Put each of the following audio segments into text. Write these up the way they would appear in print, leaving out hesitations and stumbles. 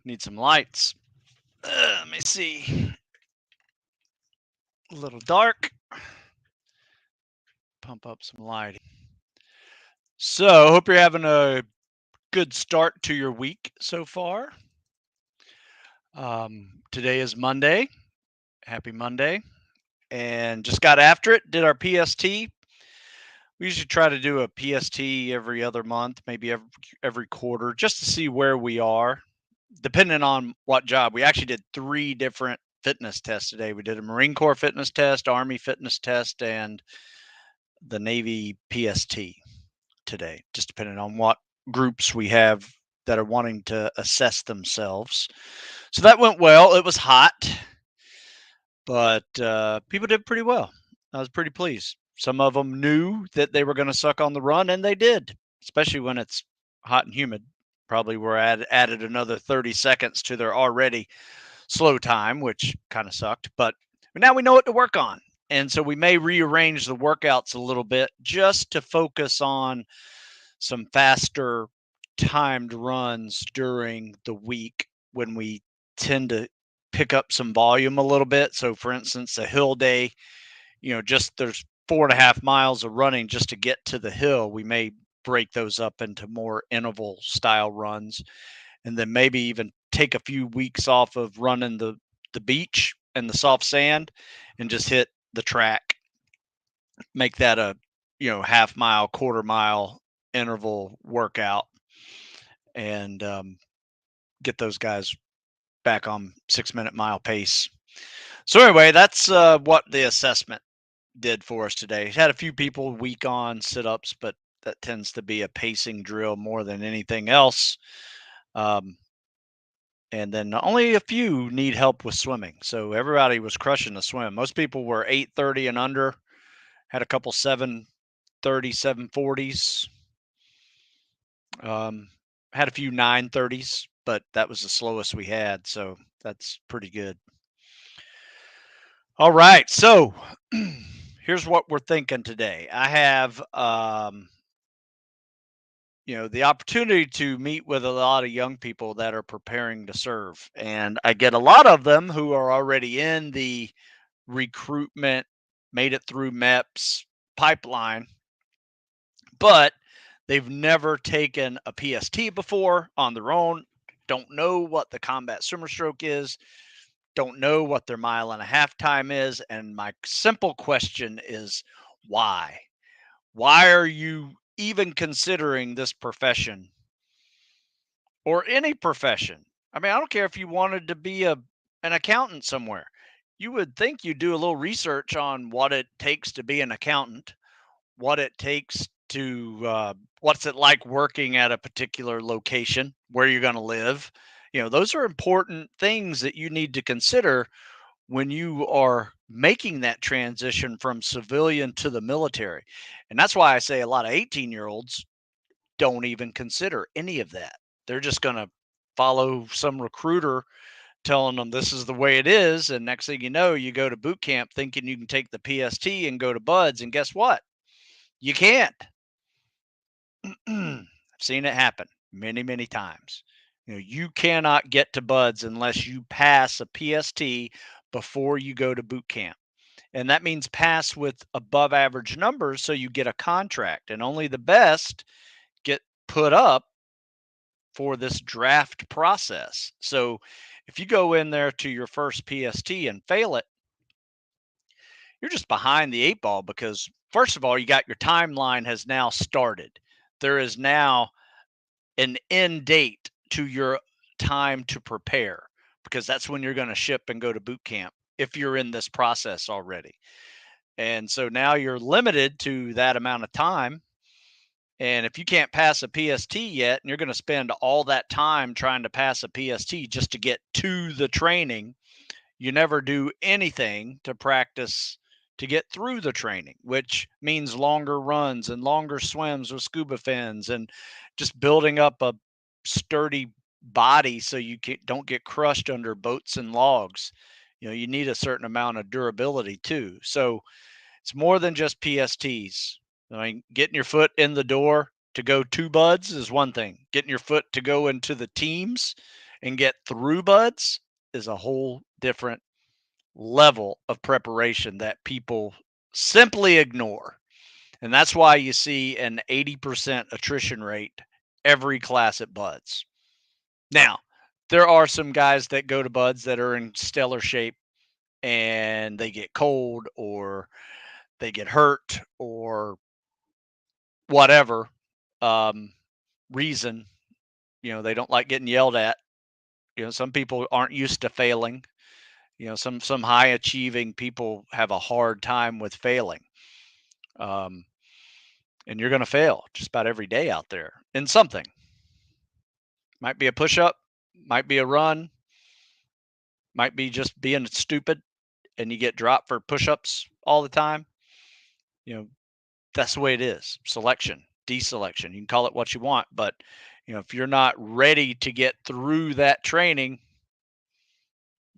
Need some lights. Let me see. A little dark. Pump up some lighting. So, hope you're having a good start to your week so far. Today is Monday. Happy Monday. And just got after it. Did our PST. We usually try to do a PST every other month, maybe every quarter, just to see where we are, depending on what job. We actually did 3 different fitness tests today. We did a Marine Corps fitness test, Army fitness test, and the Navy PST today, just depending on what groups we have that are wanting to assess themselves. So that went well. It was hot, but people did pretty well. I was pretty pleased. Some of them knew that they were going to suck on the run, and they did, especially when it's hot and humid. Probably were added another 30 seconds to their already slow time, which kind of sucked. But now we know what to work on. And so we may rearrange the workouts a little bit just to focus on some faster timed runs during the week when we tend to pick up some volume a little bit. So, for instance, a hill day, just there's 4.5 miles of running just to get to the hill. We may break those up into more interval style runs, and then maybe even take a few weeks off of running the beach and the soft sand and just hit the track. Make that a half mile, quarter mile interval workout, and get those guys back on 6-minute mile pace. So anyway, that's what the assessment did for us today. Had a few people weak on sit-ups, but that tends to be a pacing drill more than anything else. And then only a few need help with swimming. So everybody was crushing the swim. Most people were 8:30 and under. Had a couple 7:30, 7:40s. Had a few 9:30s, but that was the slowest we had. So that's pretty good. All right. So here's what we're thinking today. I have the opportunity to meet with a lot of young people that are preparing to serve. And I get a lot of them who are already in the recruitment, made it through MEPS pipeline, but they've never taken a PST before on their own, don't know what the combat swimmer stroke is, don't know what their 1.5 mile time is. And my simple question is, why? Why are you even considering this profession or any profession? I mean, I don't care if you wanted to be an accountant somewhere. You would think you do a little research on what it takes to be an accountant, what it takes to what's it like working at a particular location, where you're going to live. Those are important things that you need to consider when you are making that transition from civilian to the military. And that's why I say a lot of 18-year-olds don't even consider any of that. They're just going to follow some recruiter telling them this is the way it is. And next thing you know, you go to boot camp thinking you can take the PST and go to BUDS. And guess what? You can't. I've seen it happen many, many times. You cannot get to BUDS unless you pass a PST before you go to boot camp. And that means pass with above average numbers so you get a contract. And only the best get put up for this draft process. So if you go in there to your first PST and fail it, you're just behind the 8 ball, because first of all, you got your timeline has now started. There is now an end date to your time to prepare, because that's when you're going to ship and go to boot camp if you're in this process already. And so now you're limited to that amount of time. And if you can't pass a PST yet, and you're going to spend all that time trying to pass a PST just to get to the training, you never do anything to practice to get through the training, which means longer runs and longer swims with scuba fins and just building up a sturdy body so you don't get crushed under boats and logs. You need a certain amount of durability too. So it's more than just PSTs. I mean, getting your foot in the door to go to BUDS is one thing. Getting your foot to go into the teams and get through buds is a whole different level of preparation that people simply ignore. And that's why you see an 80% attrition rate every class at buds. Now, there are some guys that go to buds that are in stellar shape and they get cold or they get hurt or whatever um, reason. They don't like getting yelled at. Some people aren't used to failing. Some high achieving people have a hard time with failing. Um, and you're going to fail just about every day out there in something. Might be a push up, might be a run, might be just being stupid and you get dropped for push ups all the time. You know, that's the way it is. Selection, deselection. You can call it what you want, but if you're not ready to get through that training,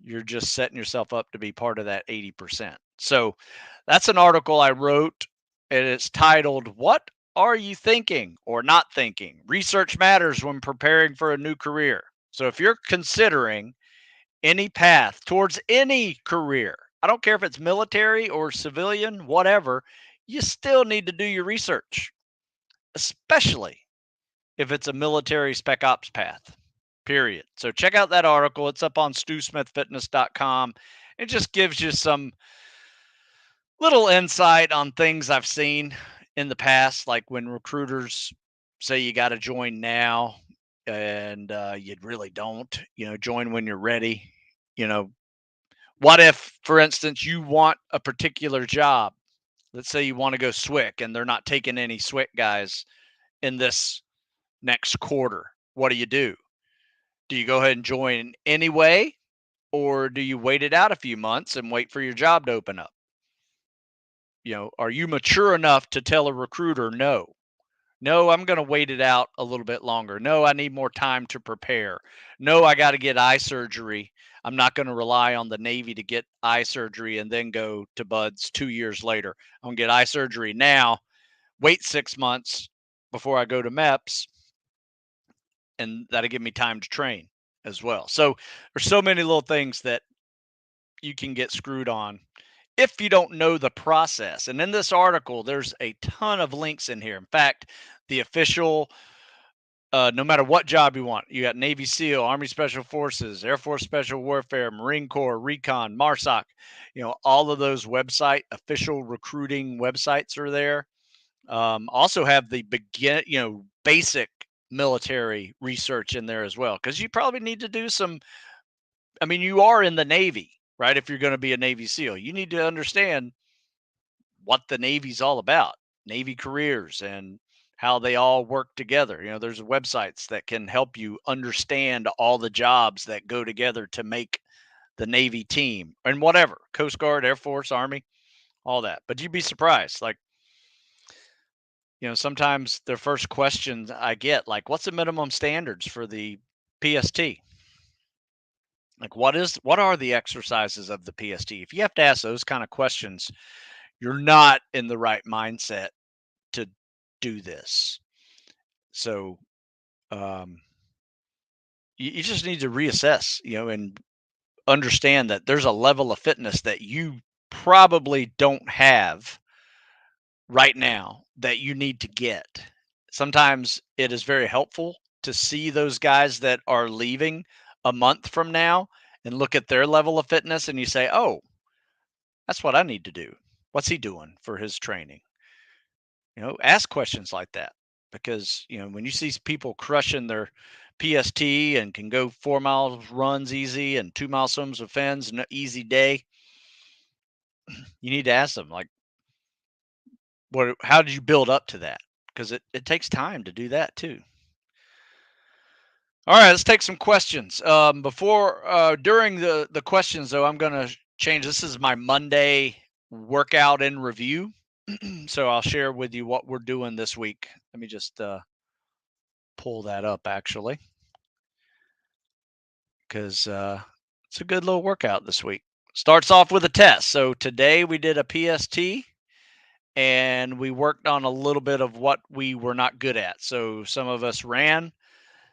you're just setting yourself up to be part of that 80%. So that's an article I wrote, and it's titled, "What Are You Thinking or Not Thinking? Research Matters When Preparing for a New Career." So if you're considering any path towards any career, I don't care if it's military or civilian, whatever, you still need to do your research, especially if it's a military spec ops path, period. So check out that article. It's up on stewsmithfitness.com. It just gives you some little insight on things I've seen in the past, like when recruiters say you got to join now and you really don't, join when you're ready. You know, what if, for instance, you want a particular job? Let's say you want to go SWIC and they're not taking any SWIC guys in this next quarter. What do? Do you go ahead and join anyway, or do you wait it out a few months and wait for your job to open up? Are you mature enough to tell a recruiter no? No, I'm going to wait it out a little bit longer. No, I need more time to prepare. No, I got to get eye surgery. I'm not going to rely on the Navy to get eye surgery and then go to buds 2 years later. I'm going to get eye surgery now, wait 6 months before I go to MEPS, and that'll give me time to train as well. So there's so many little things that you can get screwed on if you don't know the process. And in this article, there's a ton of links in here. In fact, the official, no matter what job you want, you got Navy SEAL, Army Special Forces, Air Force Special Warfare, Marine Corps, Recon, MARSOC, all of those official recruiting websites are there. Also have the basic military research in there as well, because you probably need to do some. I mean, you are in the Navy, right? If you're going to be a Navy SEAL, you need to understand what the Navy's all about, Navy careers, and how they all work together. There's websites that can help you understand all the jobs that go together to make the Navy team and whatever, Coast Guard, Air Force, Army, all that. But you'd be surprised. Like, sometimes the first questions I get, like, what's the minimum standards for the PST? Like, what are the exercises of the PST? If you have to ask those kind of questions, you're not in the right mindset to do this. So you just need to reassess, and understand that there's a level of fitness that you probably don't have right now that you need to get. Sometimes it is very helpful to see those guys that are leaving a month from now and look at their level of fitness and you say, "Oh, that's what I need to do. What's he doing for his training?" Ask questions like that, because, when you see people crushing their PST and can go 4 miles runs easy and 2 mile swims with fins, no easy day, you need to ask them, like, how did you build up to that? Because it takes time to do that too. All right, let's take some questions. During the questions though, I'm gonna change. This is my Monday workout and review, so I'll share with you what we're doing this week. Let me just pull that up actually, because it's a good little workout this week. Starts off with a test. So today we did a PST and we worked on a little bit of what we were not good at. So some of us ran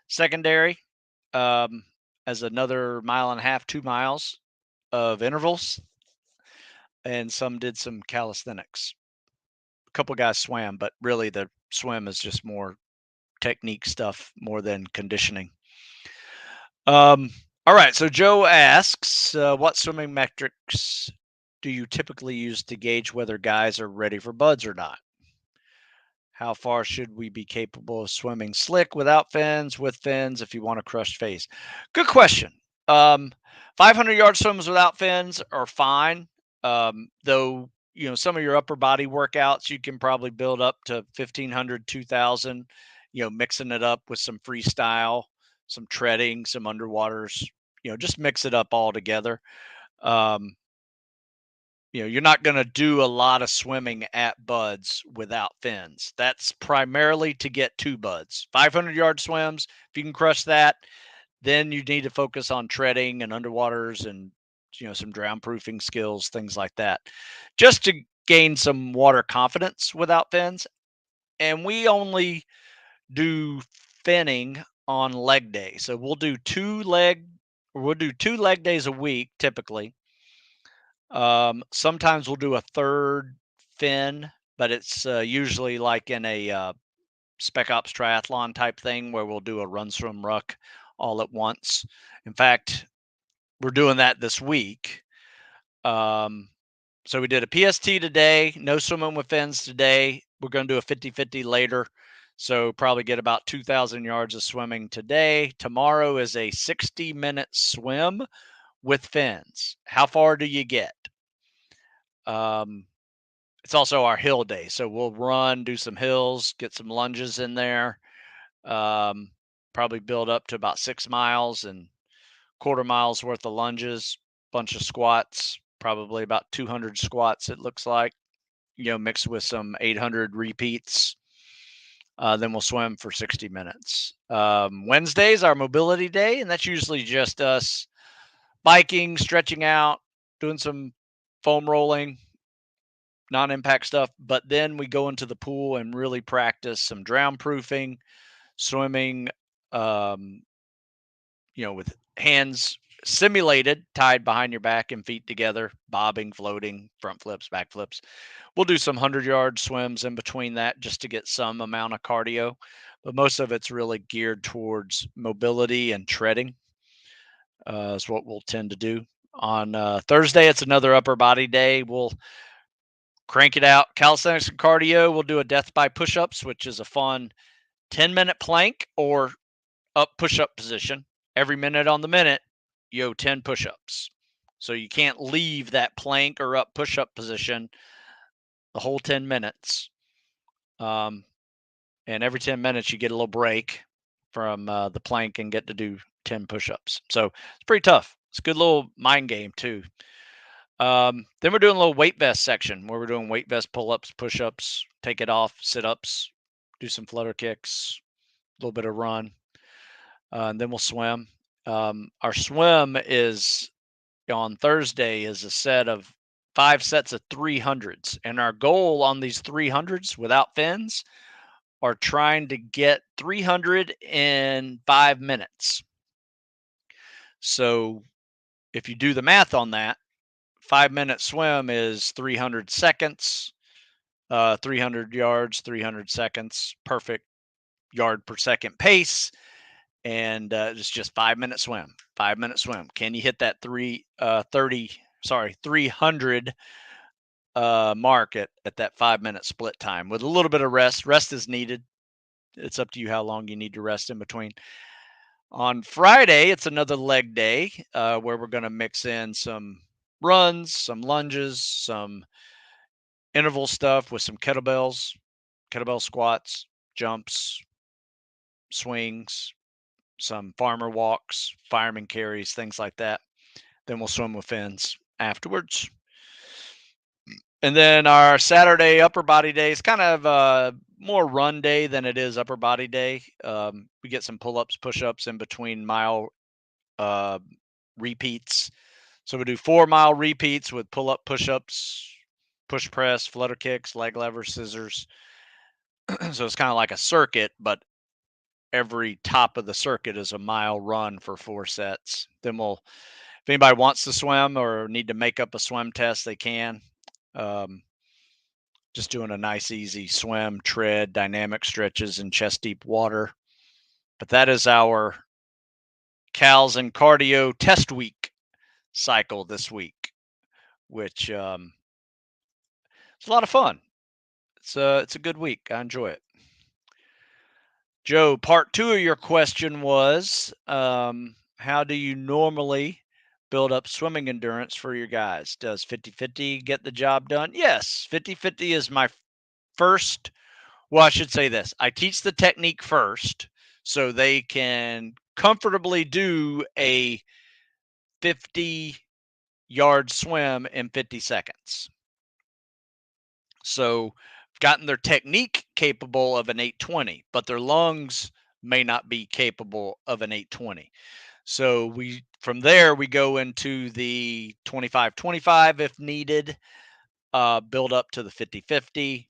secondary. Um, as another mile and a half, 2 miles of intervals, and some did some calisthenics. A couple guys swam, but really the swim is just more technique stuff more than conditioning. Um, all right. So Joe asks, what swimming metrics do you typically use to gauge whether guys are ready for buds or not? How far should we be capable of swimming slick without fins, with fins, if you want a crushed face? Good question. Um, 500-yard swims without fins are fine. Though, some of your upper body workouts, you can probably build up to 1,500, 2,000, mixing it up with some freestyle, some treading, some underwaters, just mix it up all together. Um, you're not going to do a lot of swimming at buds without fins. That's primarily to get two buds. 500-yard swims, if you can crush that, then you need to focus on treading and underwaters and some drown proofing skills, things like that, just to gain some water confidence without fins. And we only do finning on leg day. So we'll do 2 leg days a week typically. Sometimes we'll do a third fin, but it's usually like in a spec ops triathlon type thing where we'll do a run, swim, ruck all at once. In fact, we're doing that this week. So we did a PST today, no swimming with fins today. We're going to do a 50-50 later. So probably get about 2,000 yards of swimming today. Tomorrow is a 60-minute swim with fins. How far do you get? It's also our hill day, so we'll run, do some hills, get some lunges in there. Probably build up to about 6 miles and quarter miles worth of lunges, bunch of squats, probably about 200 squats it looks like, mixed with some 800 repeats. Then we'll swim for 60 minutes. Wednesday's our mobility day, and that's usually just us biking, stretching out, doing some foam rolling, non-impact stuff. But then we go into the pool and really practice some drown proofing, swimming, um, with hands simulated tied behind your back and feet together, bobbing, floating, front flips, back flips. We'll do some 100-yard swims in between that just to get some amount of cardio, but most of it's really geared towards mobility and treading. Is what we'll tend to do. On Thursday, it's another upper body day. We'll crank it out. Calisthenics and cardio. We'll do a death by push-ups, which is a fun 10-minute plank or up push-up position. Every minute on the minute, 10 push-ups. So you can't leave that plank or up push-up position the whole 10 minutes. And every 10 minutes, you get a little break from the plank and get to do 10 push-ups. So it's pretty tough. It's a good little mind game too. Then we're doing a little weight vest section where we're doing weight vest pull-ups, push-ups, take it off, sit-ups, do some flutter kicks, a little bit of run. And then we'll swim. Our swim is on Thursday is a set of 5 sets of 300s. And our goal on these 300s without fins are trying to get 300 in 5 minutes. So if you do the math on that, 5-minute swim is 300 seconds, 300 yards, 300 seconds, perfect yard per second pace. And it's just 5-minute swim, 5-minute swim. Can you hit that 300 mark at that 5-minute split time with a little bit of rest? Rest is needed. It's up to you how long you need to rest in between. On Friday, it's another leg day where we're going to mix in some runs, some lunges, some interval stuff with some kettlebells, kettlebell squats, jumps, swings, some farmer walks, fireman carries, things like that. Then we'll swim with fins afterwards. And then our Saturday upper body day is kind of more run day than it is upper body day. We get some pull-ups, push-ups in between mile repeats. So we do 4-mile repeats with pull-up, push-ups, push press, flutter kicks, leg lever, scissors. So it's kind of like a circuit, but every top of the circuit is a mile run for 4 sets. Then if anybody wants to swim or need to make up a swim test, they can. Um, just doing a nice, easy swim, tread, dynamic stretches in chest deep water. But that is our Cals and Cardio Test Week cycle this week, which it's a lot of fun. It's a good week. I enjoy it. Joe, part two of your question was, how do you normally build up swimming endurance for your guys? Does 50-50 get the job done? Yes, 50-50 is my first. Well, I should say this. I teach the technique first so they can comfortably do a 50-yard swim in 50 seconds. So, gotten their technique capable of an 820, but their lungs may not be capable of an 820. So from there we go into the 25-25 if needed, build up to the 50-50,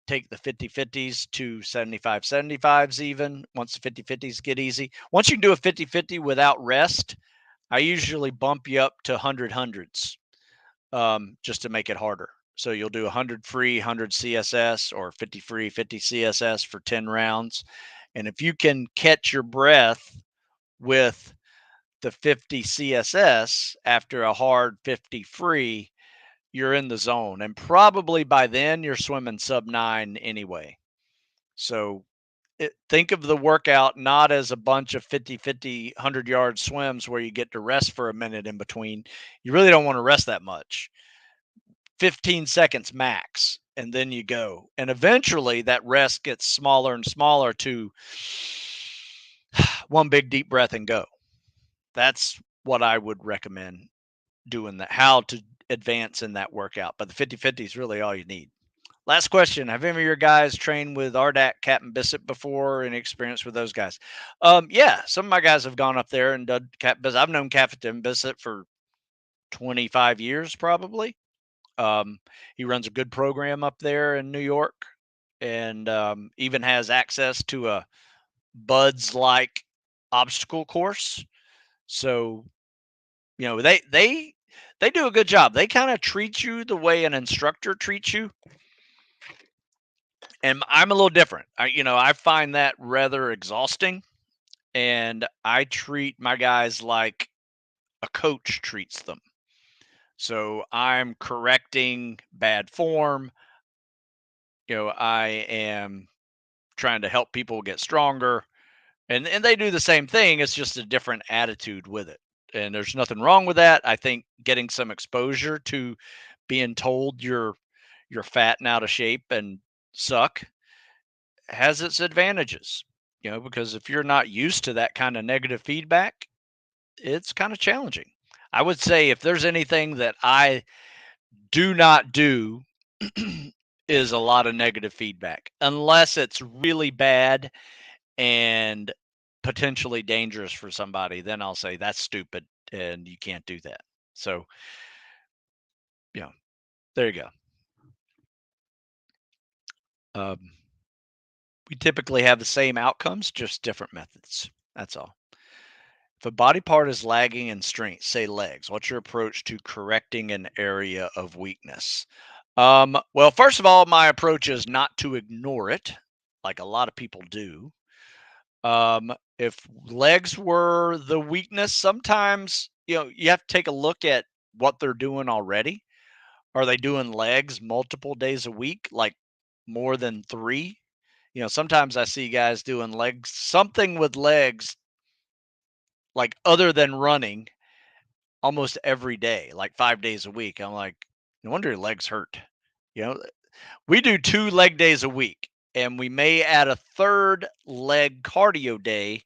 take the 50-50s to 75-75s even once the 50-50s get easy. Once you do a 50-50 without rest, I usually bump you up to 100-100s, just to make it harder. So you'll do 100 free, 100 CSS, or 50 free, 50 CSS for 10 rounds. And if you can catch your breath with the 50 CSS after a hard 50 free, you're in the zone. And probably by then you're swimming sub 9 anyway. So think of the workout not as a bunch of 50-50 100-yard swims where you get to rest for a minute in between. You really don't want to rest that much. 15 seconds max, and then you go. And eventually that rest gets smaller and smaller to one big deep breath and go. That's what I would recommend doing, that how to advance in that workout. But the 50-50 is really all you need. Last question. Have any of your guys trained with Ardak, Captain Bissett before? Any experience with those guys? Yeah, some of my guys have gone up there and done Cap Bissett. I've known Captain Bissett for 25 years probably. He runs a good program up there in New York, and even has access to a Buds like obstacle course. So they do a good job. They kind of treat you the way an instructor treats you, and I'm a little different. I find that rather exhausting, and I treat my guys like a coach treats them. So I'm correcting bad form. I am trying to help people get stronger, and they do the same thing. It's just a different attitude with it, and there's nothing wrong with that. I think getting some exposure to being told you're fat and out of shape and suck has its advantages, because if you're not used to that kind of negative feedback, it's kind of challenging. I would say if there's anything that I do not do is a lot of negative feedback, unless it's really bad and potentially dangerous for somebody. Then I'll say that's stupid and you can't do that. So, there you go. We typically have the same outcomes, just different methods. That's all. If a body part is lagging in strength, say legs, what's your approach to correcting an area of weakness? Well, first of all, my approach is not to ignore it, like a lot of people do. If legs were the weakness, sometimes you have to take a look at what they're doing already. Are they doing legs multiple days a week, like more than 3? Sometimes I see guys doing legs, something with legs, like other than running, almost every day, like 5 days a week. I'm like, no wonder your legs hurt. You know, we do 2 leg days a week, and we may add a third leg cardio day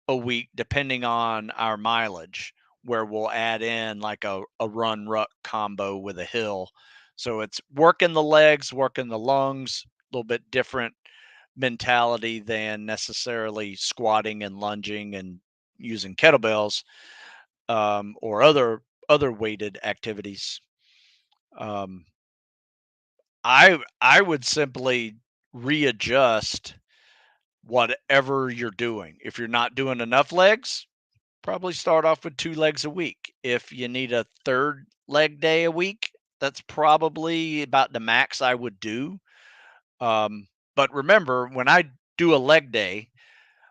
a week, depending on our mileage, where we'll add in like a run ruck combo with a hill. So it's working the legs, working the lungs, a little bit different mentality than necessarily squatting and lunging and using kettlebells, or other weighted activities. Um, I would simply readjust whatever you're doing. If you're not doing enough legs, probably start off with 2 legs a week. If you need a third leg day a week, that's probably about the max I would do. But remember, when I do a leg day,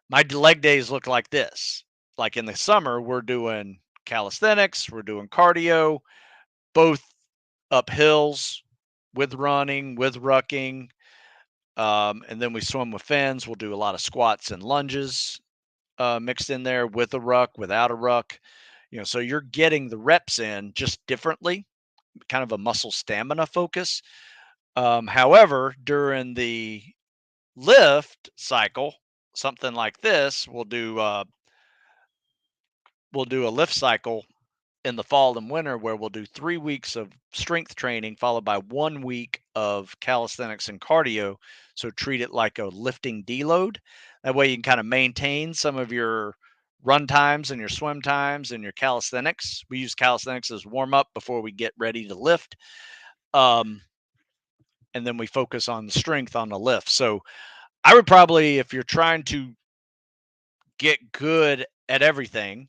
my leg days look like this. Like in the summer, we're doing calisthenics, we're doing cardio, both up hills with running, with rucking. And then we swim with fins. We'll do a lot of squats and lunges mixed in there with a ruck, without a ruck. So you're getting the reps in just differently, kind of a muscle stamina focus. However, during the lift cycle, something like this, we'll do a lift cycle in the fall and winter where we'll do 3 weeks of strength training followed by 1 week of calisthenics and cardio. So treat it like a lifting deload. That way you can kind of maintain some of your run times and your swim times and your calisthenics. We use calisthenics as warm up before we get ready to lift. And then we focus on the strength on the lift. So I would probably, if you're trying to get good at everything,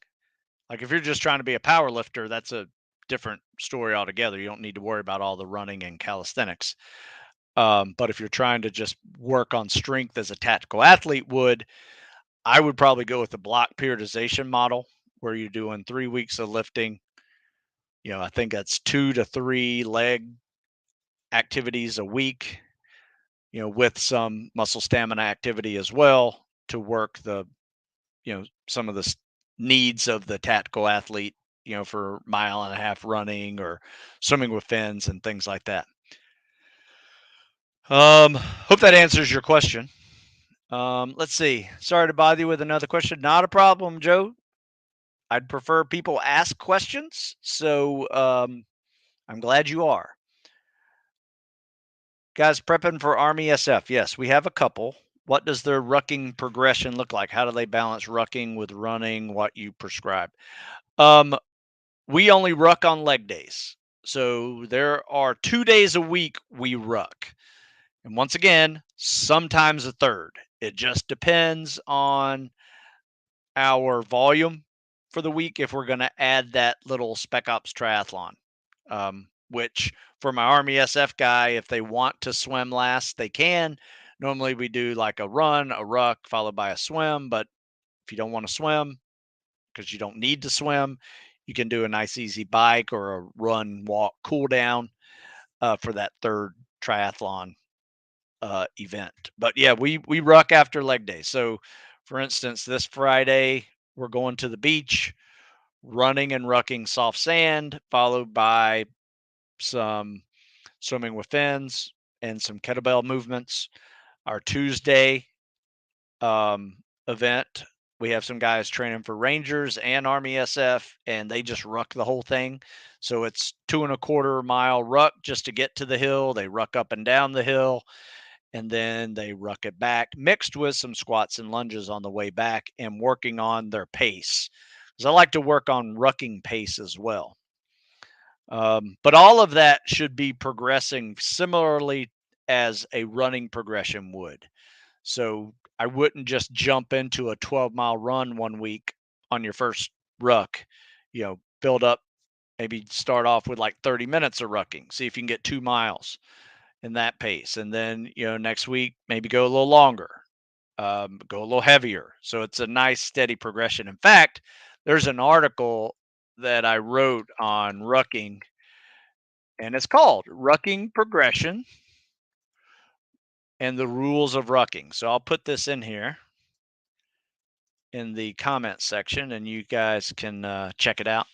like if you're just trying to be a power lifter, that's a different story altogether. You don't need to worry about all the running and calisthenics. But if you're trying to just work on strength as a tactical athlete would, I would probably go with the block periodization model where you're doing 3 weeks of lifting. I think that's 2 to 3 leg activities a week, with some muscle stamina activity as well to work some of the needs of the tactical athlete, for mile and a half running or swimming with fins and things like that. Hope that answers your question. Let's see. Sorry to bother you with another question. Not a problem, Joe. I'd prefer people ask questions, so I'm glad you are. Guys, prepping for Army SF. Yes, we have a couple. What does their rucking progression look like? How do they balance rucking with running? What you prescribe? We only ruck on leg days. So there are 2 days a week we ruck. And once again, sometimes a third. It just depends on our volume for the week if we're going to add that little spec ops triathlon. Which for my Army SF guy, if they want to swim last, they can. Normally we do like a run, a ruck, followed by a swim. But if you don't want to swim, because you don't need to swim, you can do a nice easy bike or a run, walk, cool down for that third triathlon event. But yeah, we ruck after leg day. So for instance, this Friday, we're going to the beach, running and rucking soft sand, followed by some swimming with fins and some kettlebell movements. Our Tuesday event, we have some guys training for Rangers and Army SF, and they just ruck the whole thing. So it's 2.25 mile ruck just to get to the hill. They ruck up and down the hill, and then they ruck it back, mixed with some squats and lunges on the way back, and working on their pace. Because I like to work on rucking pace as well. But all of that should be progressing similarly as a running progression would. So I wouldn't just jump into a 12-mile run one week on your first ruck. Build up, maybe start off with like 30 minutes of rucking, see if you can get 2 miles in that pace. And then, next week, maybe go a little longer, go a little heavier. So it's a nice steady progression. In fact, there's an article that I wrote on rucking, and it's called Rucking Progression and the Rules of Rucking. So I'll put this in here in the comment section, and you guys can check it out.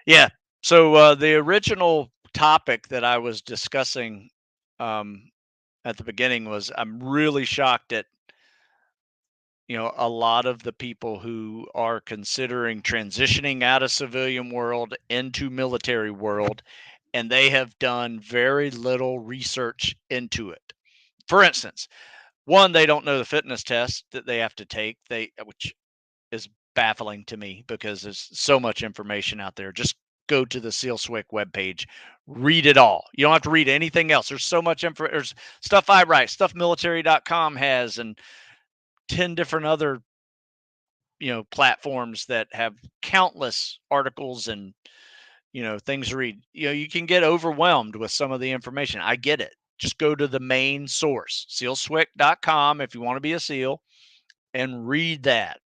Yeah. So the original topic that I was discussing at the beginning was I'm really shocked at a lot of the people who are considering transitioning out of civilian world into military world, and they have done very little research into it. For instance, one, they don't know the fitness test that they have to take, which is baffling to me because there's so much information out there. Just go to the SealSwick webpage. Read it all. You don't have to read anything else. There's so much info. There's stuff I write, stuff military.com has, and 10 different other platforms that have countless articles and things to read. You can get overwhelmed with some of the information. I get it. Just go to the main source, sealswick.com, if you want to be a SEAL, and read that.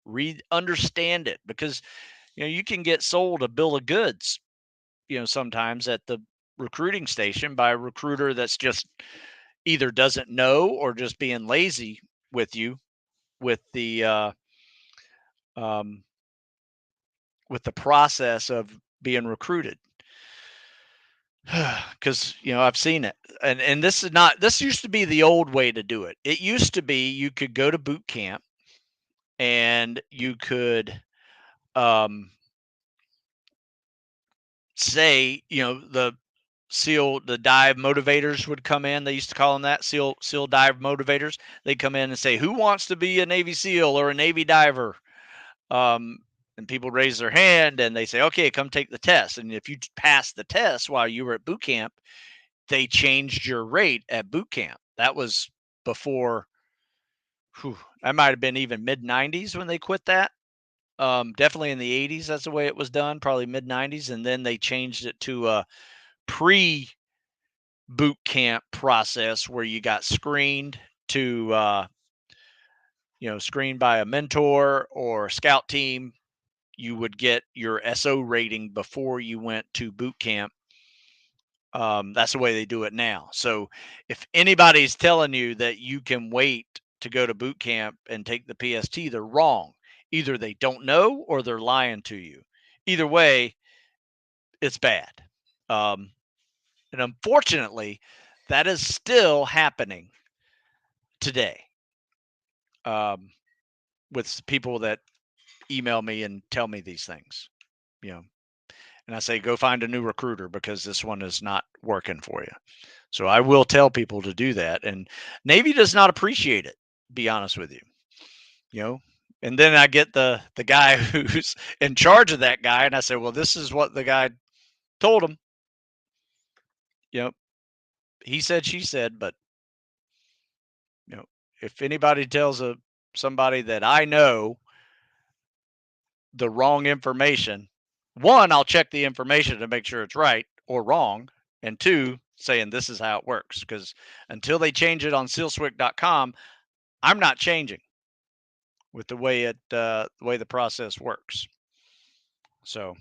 Understand it, because you can get sold a bill of goods sometimes at the recruiting station by a recruiter that's just either doesn't know or just being lazy with you with the um, with the process of being recruited. Because I've seen it, and this used to be the old way to do it. It used to be you could go to boot camp and you could say the dive motivators would come in. They used to call them that, SEAL dive motivators. They'd come in and say, who wants to be a Navy SEAL or a Navy diver? And people raise their hand and they say, okay, come take the test. And if you pass the test while you were at boot camp, they changed your rate at boot camp. That was before, that might have been even mid 90s when they quit that. Definitely in the 80s, that's the way it was done, probably mid 90s. And then they changed it to a pre boot camp process where you got screened to, screened by a mentor or a scout team. You would get your SO rating before you went to boot camp. That's the way they do it now. So if anybody's telling you that you can wait to go to boot camp and take the PST, they're wrong. Either they don't know or they're lying to you. Either way, it's bad. And unfortunately, that is still happening today with people that email me and tell me these things, and I say, go find a new recruiter because this one is not working for you. So I will tell people to do that. And Navy does not appreciate it, be honest with you, and then I get the guy who's in charge of that guy. And I say, well, this is what the guy told him. He said, she said, but if anybody tells somebody that I know the wrong information, one, I'll check the information to make sure it's right or wrong. And two, saying this is how it works. Because until they change it on sealswick.com, I'm not changing with the way the process works. So,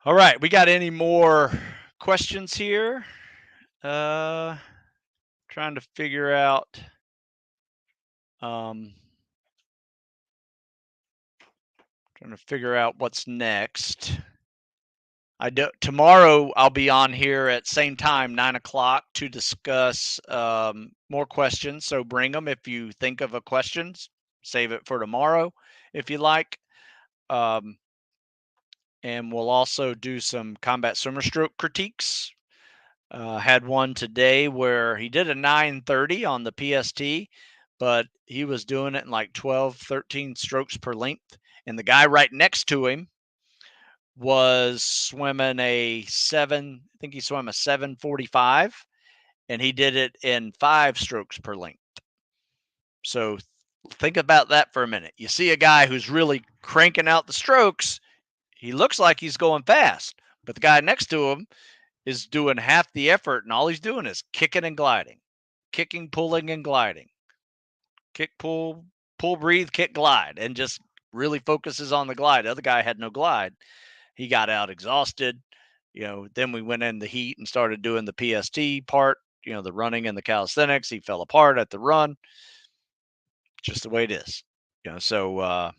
all right, we got any more questions here? Trying to figure out. Trying to figure out what's next. Tomorrow I'll be on here at same time, 9:00, to discuss more questions. So bring them if you think of a question. Save it for tomorrow if you like. And we'll also do some combat swimmer stroke critiques. Had one today where he did a 930 on the PST, but he was doing it in like 12, 13 strokes per length. And the guy right next to him was swimming I think he swam a 745, and he did it in 5 strokes per length. So think about that for a minute. You see a guy who's really cranking out the strokes. He looks like he's going fast, but the guy next to him is doing half the effort, and all he's doing is kicking and gliding, kicking, pulling, and gliding. Kick, pull, breathe, kick, glide, and just really focuses on the glide. The other guy had no glide. He got out exhausted. Then we went in the heat and started doing the PST part, the running and the calisthenics. He fell apart at the run. Just the way it is. So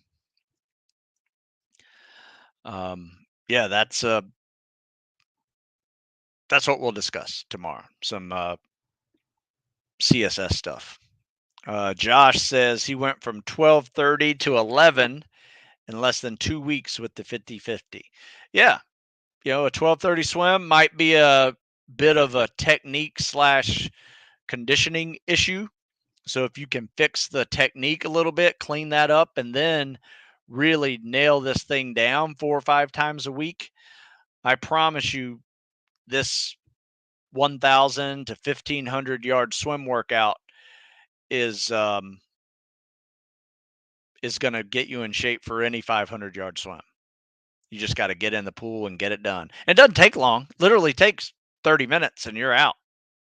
yeah, that's what we'll discuss tomorrow. Some CSS stuff. Josh says he went from 1230 to 11 in less than 2 weeks with the 50-50. Yeah. A 1230 swim might be a bit of a technique / conditioning issue. So if you can fix the technique a little bit, clean that up, and then really nail this thing down 4 or 5 times a week, I promise you, this 1,000 to 1,500 yard swim workout is going to get you in shape for any 500-yard swim. You just got to get in the pool and get it done. It doesn't take long. Literally takes 30 minutes and you're out.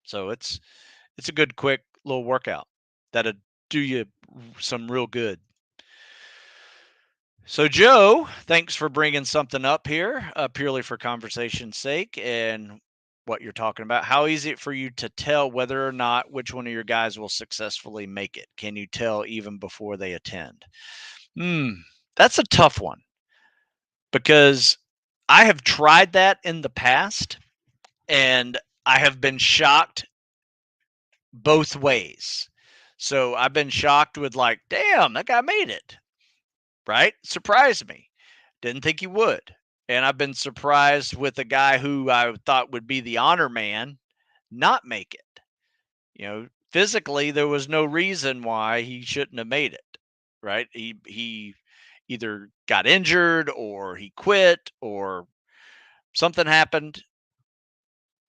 So it's a good quick little workout that'll do you some real good. So Joe, thanks for bringing something up here, purely for conversation's sake and what you're talking about. How easy it for you to tell whether or not which one of your guys will successfully make it? Can you tell even before they attend? That's a tough one because I have tried that in the past and I have been shocked both ways. So I've been shocked with like, damn, that guy made it, right? Surprised me. Didn't think he would. And I've been surprised with a guy who I thought would be the honor man not make it. Physically, there was no reason why he shouldn't have made it, right? He either got injured or he quit or something happened,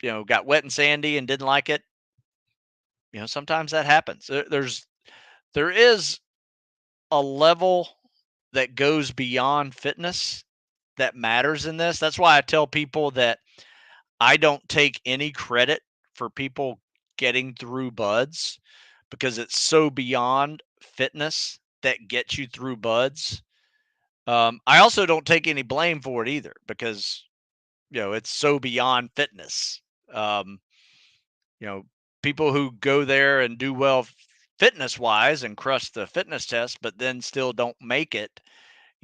got wet and sandy and didn't like it. Sometimes that happens. There is a level that goes beyond fitness that matters in this. That's why I tell people that I don't take any credit for people getting through buds because it's so beyond fitness that gets you through buds. I also don't take any blame for it either because it's so beyond fitness. Um, you know, People who go there and do well fitness wise and crush the fitness test, but then still don't make it,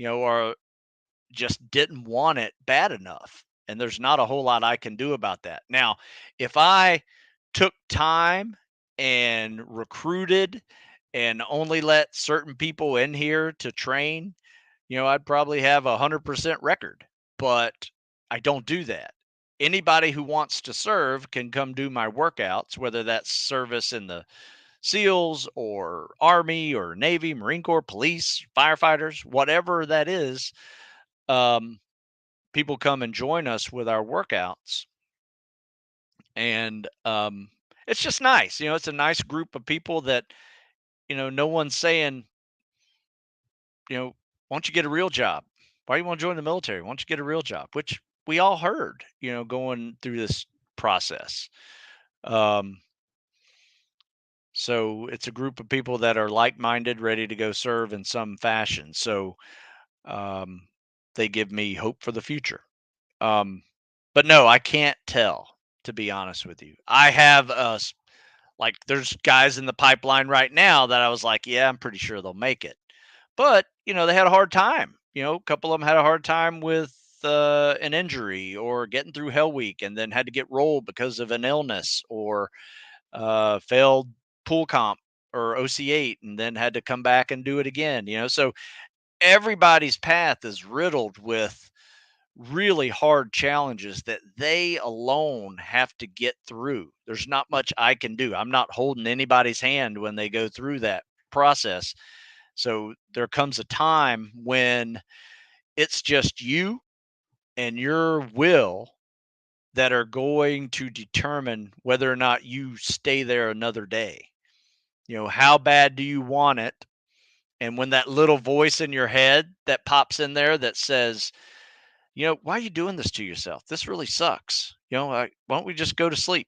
are just didn't want it bad enough. And there's not a whole lot I can do about that. Now, if I took time and recruited and only let certain people in here to train, I'd probably have 100% record, but I don't do that. Anybody who wants to serve can come do my workouts, whether that's service in the SEALs or Army or Navy, Marine Corps, police, firefighters, whatever that is. People come and join us with our workouts. And it's just nice. It's a nice group of people that, no one's saying, why don't you get a real job? Why do you want to join the military? Why don't you get a real job? Which we all heard, going through this process. Um, so it's a group of people that are like-minded, ready to go serve in some fashion. So um, they give me hope for the future. But no, I can't tell, to be honest with you. I have like there's guys in the pipeline right now that I was like, yeah, I'm pretty sure they'll make it. But, they had a hard time. A couple of them had a hard time with an injury or getting through Hell Week and then had to get rolled because of an illness or failed pool comp or OC8 and then had to come back and do it again. So everybody's path is riddled with really hard challenges that they alone have to get through. There's not much I can do. I'm not holding anybody's hand when they go through that process. So there comes a time when it's just you and your will that are going to determine whether or not you stay there another day. How bad do you want it? And when that little voice in your head that pops in there that says, why are you doing this to yourself? This really sucks. Why don't we just go to sleep?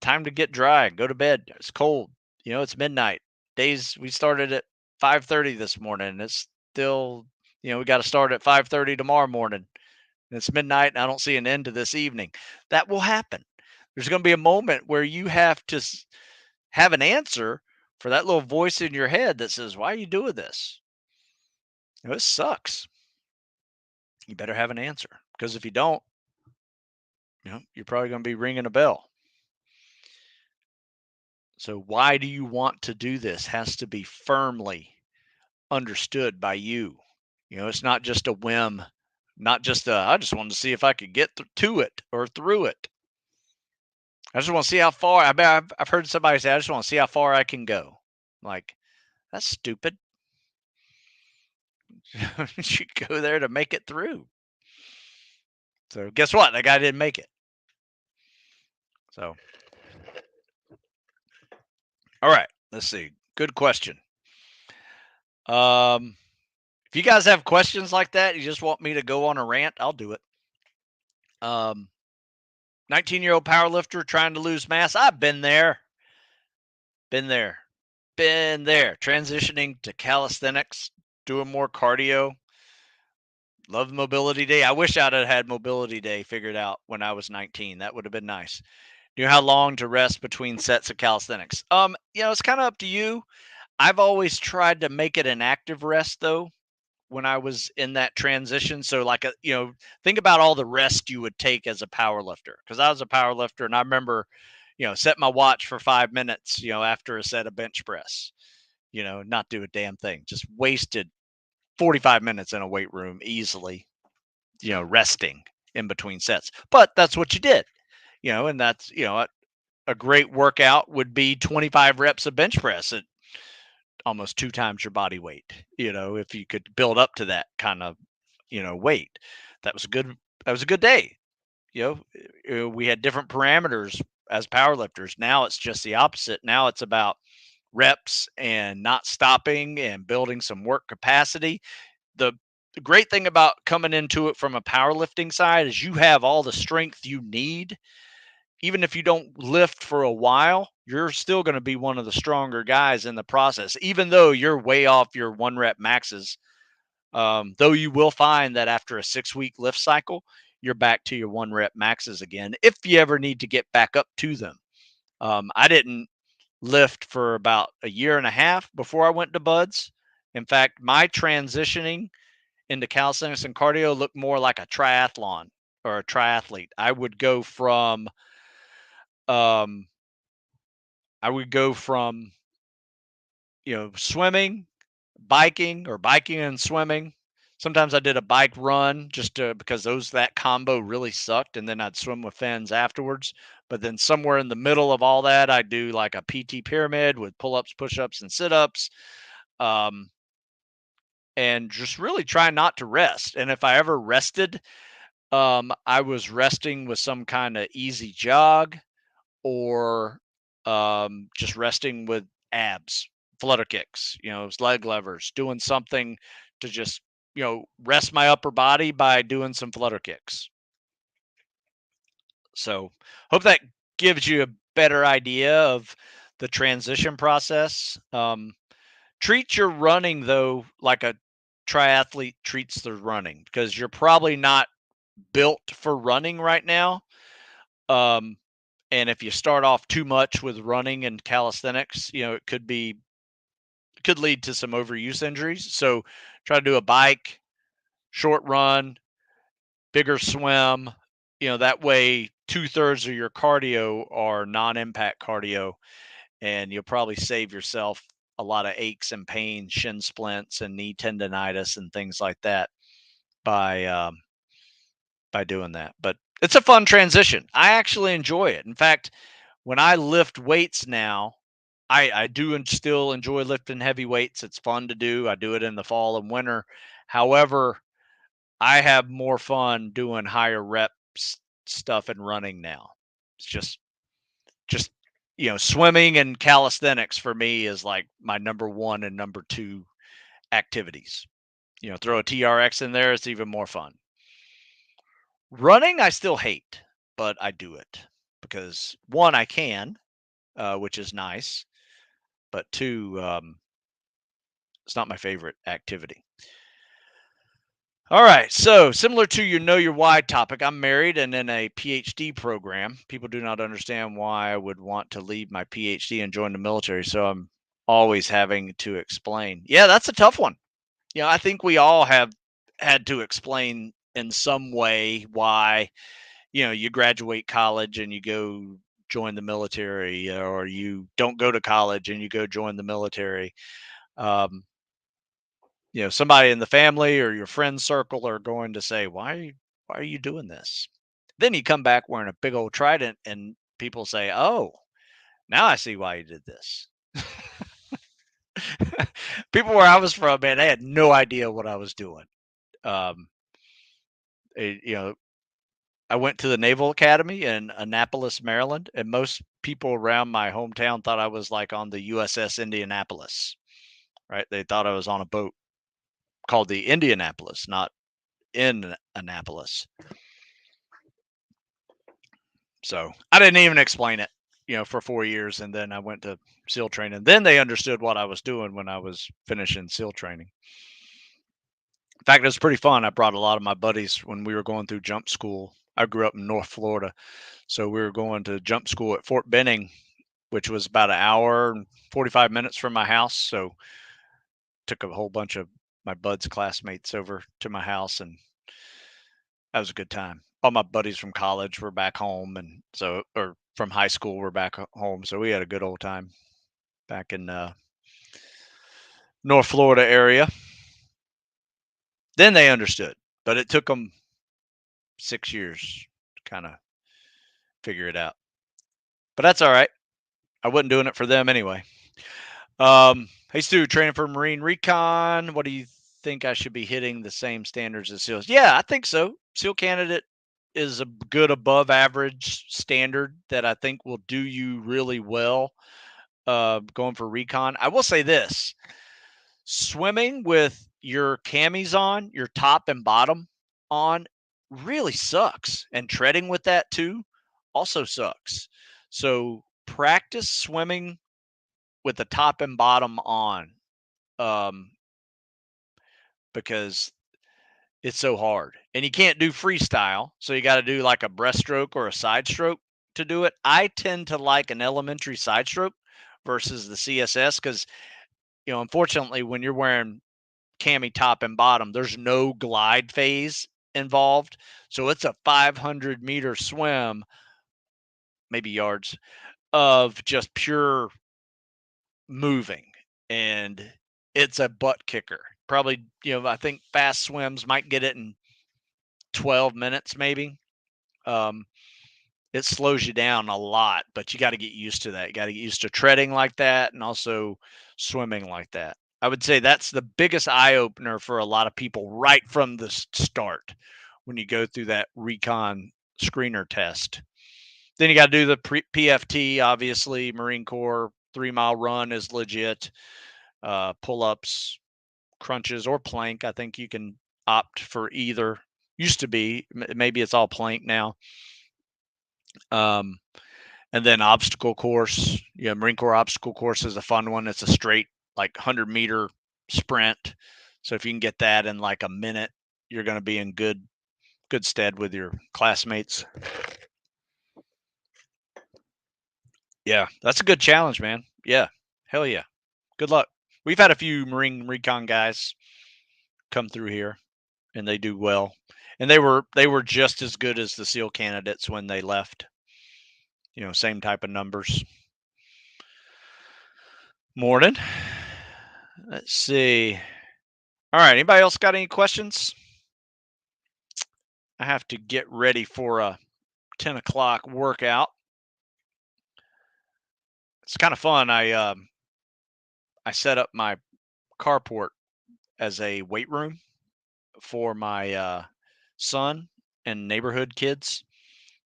Time to get dry, go to bed. It's cold. It's midnight. Days we started at 5:30 this morning. It's still, we got to start at 5:30 tomorrow morning. And it's midnight and I don't see an end to this evening. That will happen. There's going to be a moment where you have to have an answer for that little voice in your head that says, why are you doing this? This sucks. You better have an answer because if you don't, you're probably going to be ringing a bell. So why do you want to do this has to be firmly understood by you. It's not just a whim, not just I just wanted to see if I could get to it or through it. I just want to see how far. I've heard somebody say, I just want to see how far I can go. Like, that's stupid. You go there to make it through. So guess what? That guy didn't make it. So, all right, let's see. Good question. If you guys have questions like that, you just want me to go on a rant, I'll do it. 19-year-old powerlifter trying to lose mass. I've been there. Been there. Been there. Transitioning to calisthenics, doing more cardio. Love mobility day. I wish I'd have had mobility day figured out when I was 19. That would have been nice. Knew how long to rest between sets of calisthenics. It's kind of up to you. I've always tried to make it an active rest though when I was in that transition. So like think about all the rest you would take as a power lifter. Because I was a power lifter and I remember, set my watch for 5 minutes, after a set of bench press, not do a damn thing. Just wasted 45 minutes in a weight room easily, resting in between sets. But that's what you did, and that's, a great workout would be 25 reps of bench press at almost 2 times your body weight, if you could build up to that kind of, weight. That was a good day. We had different parameters as power lifters. Now it's just the opposite. Now it's about reps and not stopping and building some work capacity. The great thing about coming into it from a powerlifting side is you have all the strength you need. Even if you don't lift for a while, you're still going to be one of the stronger guys in the process, even though you're way off your 1 rep maxes. Though you will find that after a 6-week lift cycle, you're back to your 1 rep maxes again if you ever need to get back up to them. I didn't lift for about a year and a half before I went to Buds. In fact, my transitioning into calisthenics and cardio looked more like a triathlon or a triathlete. Um, I would go from, swimming, biking, or biking and swimming. Sometimes I did a bike run just because that combo really sucked, and then I'd swim with fins afterwards. But then somewhere in the middle of all that, I do like a PT pyramid with pull-ups, push-ups, and sit-ups, um, and just really try not to rest. And if I ever rested, I was resting with some kind of easy jog or just resting with abs, flutter kicks, leg levers, doing something to just, rest my upper body by doing some flutter kicks. So, hope that gives you a better idea of the transition process. Treat your running, though, like a triathlete treats their running, because you're probably not built for running right now. Um, and if you start off too much with running and calisthenics, it could lead to some overuse injuries. So try to do a bike, short run, bigger swim. That way 2/3 of your cardio are non-impact cardio, and you'll probably save yourself a lot of aches and pains, shin splints, and knee tendonitis and things like that by doing that. But it's a fun transition. I actually enjoy it. In fact, when I lift weights now, I do and still enjoy lifting heavy weights. It's fun to do. I do it in the fall and winter. However, I have more fun doing higher reps stuff and running now. It's just swimming and calisthenics for me is like my number one and number two activities. Throw a TRX in there, it's even more fun. Running, I still hate, but I do it because one, I can, which is nice, but two, it's not my favorite activity. All right. So, similar to your know your why topic, I'm married and in a PhD program. People do not understand why I would want to leave my PhD and join the military. So, I'm always having to explain. Yeah, that's a tough one. I think we all have had to explain in some way why, you graduate college and you go join the military, or you don't go to college and you go join the military. Um, somebody in the family or your friend circle are going to say, why are you doing this? Then you come back wearing a big old trident and people say, oh, now I see why you did this. People where I was from, man, they had no idea what I was doing. Um, you know, I went to the Naval Academy in Annapolis, Maryland, and most people around my hometown thought I was like on the USS Indianapolis, right? They thought I was on a boat called the Indianapolis, not in Annapolis. So I didn't even explain it, for 4 years. And then I went to SEAL training. Then they understood what I was doing when I was finishing SEAL training. In fact, it was pretty fun. I brought a lot of my buddies when we were going through jump school. I grew up in North Florida. So we were going to jump school at Fort Benning, which was about an hour and 45 minutes from my house. So took a whole bunch of my buds' classmates over to my house, and that was a good time. All my buddies from college were back home, and so or from high school were back home. So we had a good old time back in North Florida area. Then they understood, but it took them 6 years to kind of figure it out. But that's all right. I wasn't doing it for them anyway. Hey Stu, training for Marine Recon. What do you think I should be hitting the same standards as SEALs? Yeah, I think so. SEAL candidate is a good above average standard that I think will do you really well going for recon. I will say this: swimming with your camis on, your top and bottom on, really sucks, and treading with that too also sucks. So practice swimming with the top and bottom on, um, because it's so hard. And you can't do freestyle, so you got to do like a breaststroke or a side stroke to do it. I tend to like an elementary side stroke versus the CSS because, unfortunately, when you're wearing cami top and bottom, there's no glide phase involved. So it's a 500-meter swim, maybe yards, of just pure moving, and it's a butt kicker. Probably, I think fast swims might get it in 12 minutes, maybe. Um, it slows you down a lot, but you got to get used to that. You got to get used to treading like that and also swimming like that. I would say that's the biggest eye opener for a lot of people right from the start when you go through that recon screener test. Then you got to do the PFT, obviously, Marine Corps 3 mile run is legit. Pull ups, crunches, or plank. I think you can opt for either. Used to be, maybe it's all plank now. Um, and then obstacle course. Yeah, Marine Corps obstacle course is a fun one. It's a straight, like 100-meter sprint. So if you can get that in like a minute, you're going to be in good stead with your classmates. Yeah, that's a good challenge, man. Yeah, hell yeah. Good luck. We've had a few Marine Recon guys come through here, and they do well. And they were just as good as the SEAL candidates when they left. Same type of numbers. Morning. Let's see. All right. Anybody else got any questions? I have to get ready for a 10 o'clock workout. It's kind of fun. I set up my carport as a weight room for my son and neighborhood kids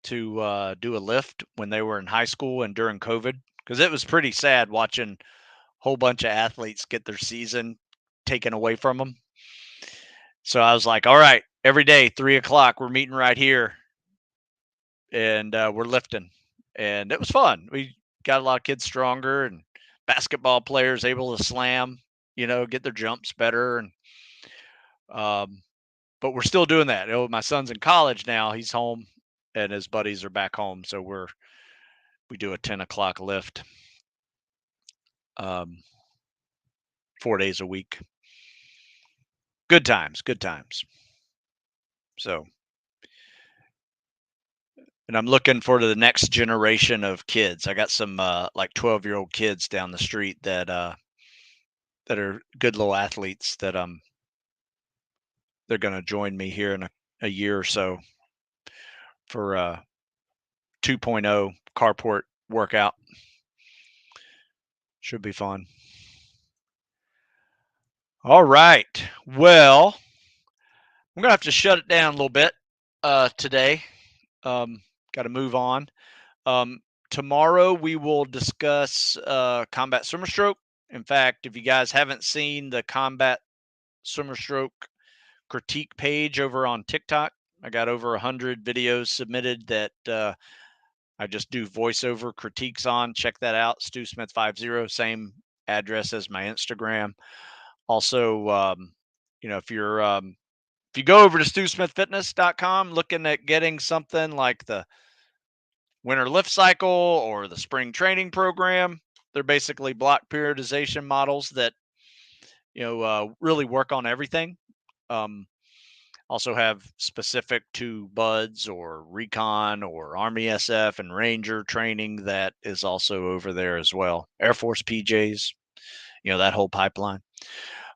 to do a lift when they were in high school and during COVID, because it was pretty sad watching a whole bunch of athletes get their season taken away from them. So I was like, all right, every day, 3 o'clock, we're meeting right here, and we're lifting. And it was fun. We got a lot of kids stronger, and basketball players able to slam, get their jumps better. And but we're still doing that. My son's in college now. He's home, and his buddies are back home. So we do a 10 o'clock lift, 4 days a week. Good times, good times. So, and I'm looking for the next generation of kids. I got some like 12-year-old kids down the street that are good little athletes that they're going to join me here in a year or so for 2.0 carport workout. Should be fun. All right. Well, I'm going to have to shut it down a little bit today. Got to move on. Um, Tomorrow we will discuss combat swimmer stroke. In fact, if you guys haven't seen the combat swimmer stroke critique page over on TikTok, I got over 100 videos submitted that I just do voiceover critiques on. Check that out. Stu Smith 50, same address as my Instagram. Also, if you go over to StuSmithFitness.com looking at getting something like the winter lift cycle or the spring training program, they're basically block periodization models that really work on everything. Um, Also have specific to buds or recon or Army SF and Ranger training that is also over there as well. Air Force PJs, that whole pipeline.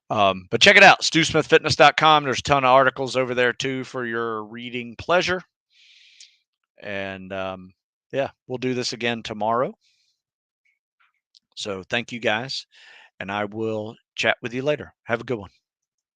But check it out, StuSmithFitness.com. There's a ton of articles over there too for your reading pleasure. And yeah, we'll do this again tomorrow. So thank you guys, and I will chat with you later. Have a good one.